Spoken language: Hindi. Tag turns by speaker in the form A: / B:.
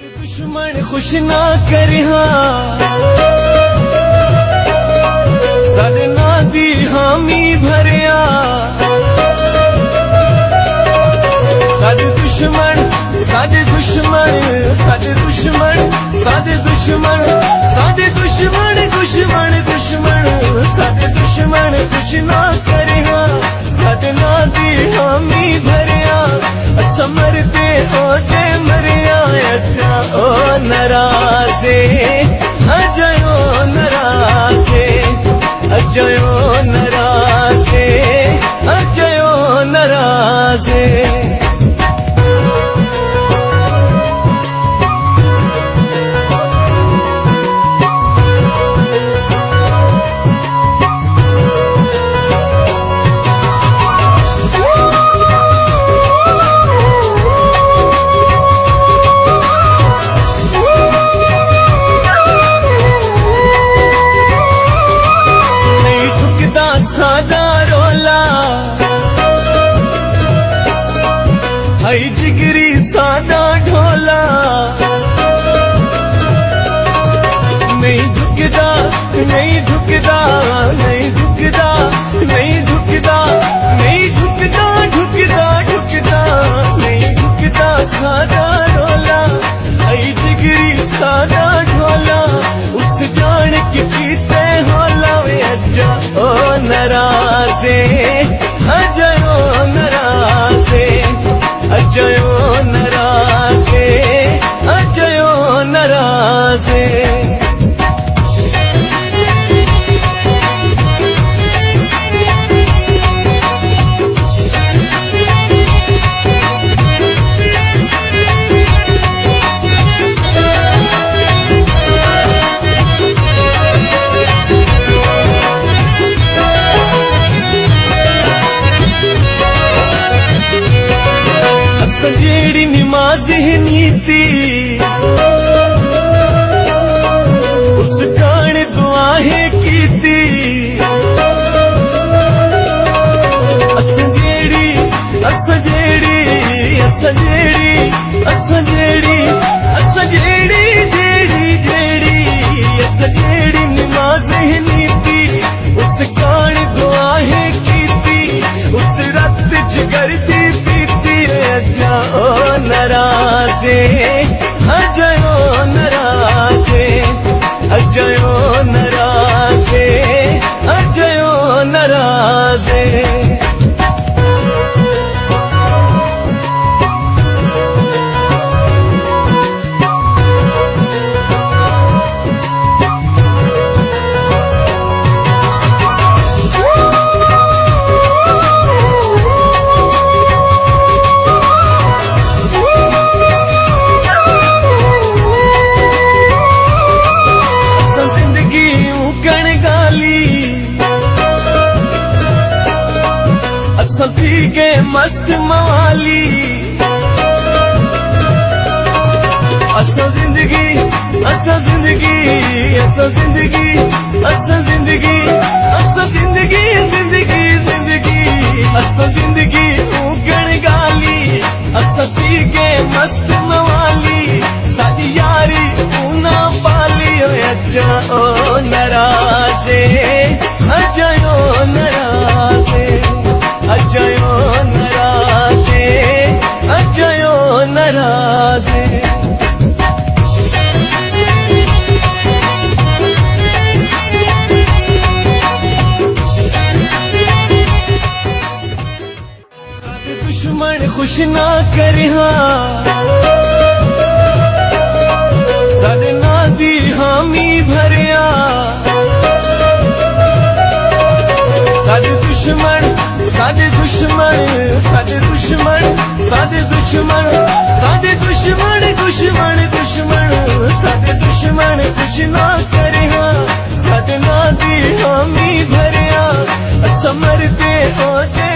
A: दुश्मन खुश ना करिहा साडे ना दी हामी भरिया साडे दुश्मन साडे दुश्मन साडे दुश्मन साडे दुश्मन साडे दुश्मन दुश्मन दुश्मन साडे दुश्मन खुश ना करिहा साडे ना दी हामी भरिया अच्छा मरते हो जे मरिया अच्छा ओ नराजे अजयो नराजे अजयो नराजे अजयो नराजे सादा रोला हाई जिगरी सादा ढोला नहीं झुकदा नहीं झुकदा नहीं झुकदा नहीं झुकदा नहीं झुकदा झुकदा झुकदा नहीं झुकदा सादा रोला हाई जिगरी सादा ढोला उस जान के कीते होला वे अज्जा ओ नराजे अजयो नराजे अजयो नराजे अजयो नराजे जेड़ी नमाज है नीति उस कान दुआ है कीती असजेड़ी असजेड़ी असजेड़ी असजेड़ी असजेड़ी जेड़ी जेड़ी असजेड़ी नमाज है नीति उस कान दुआ है कीती उस रत जिगर दी अज्जा ओ नराजे अजयो नराजे अजयो नराजे अजयो नराजे असल थी के मस्त मवाली असल जिंदगी असल जिंदगी असल जिंदगी असल जिंदगी असल जिंदगी जिंदगी जिंदगी असल जिंदगी उगण गाली असल थी के मस्त मवाली सारी यारी ऊना पाली अज्जा ओ नराजे अजयो नराजे अजयो नराजे अजयो नराजे साडे दुश्मन खुश ना करिहा साडे ना दी हामी भरिया साडे दुश्मन साडे दुश्मन साडे दुश्मन साडे दुश्मन साडे दुश्मन दुश्मन दुश्मन साडे दुश्मन खुश ना करिहा साडे ना दी हामी भरिया अच्छा मरते हो जे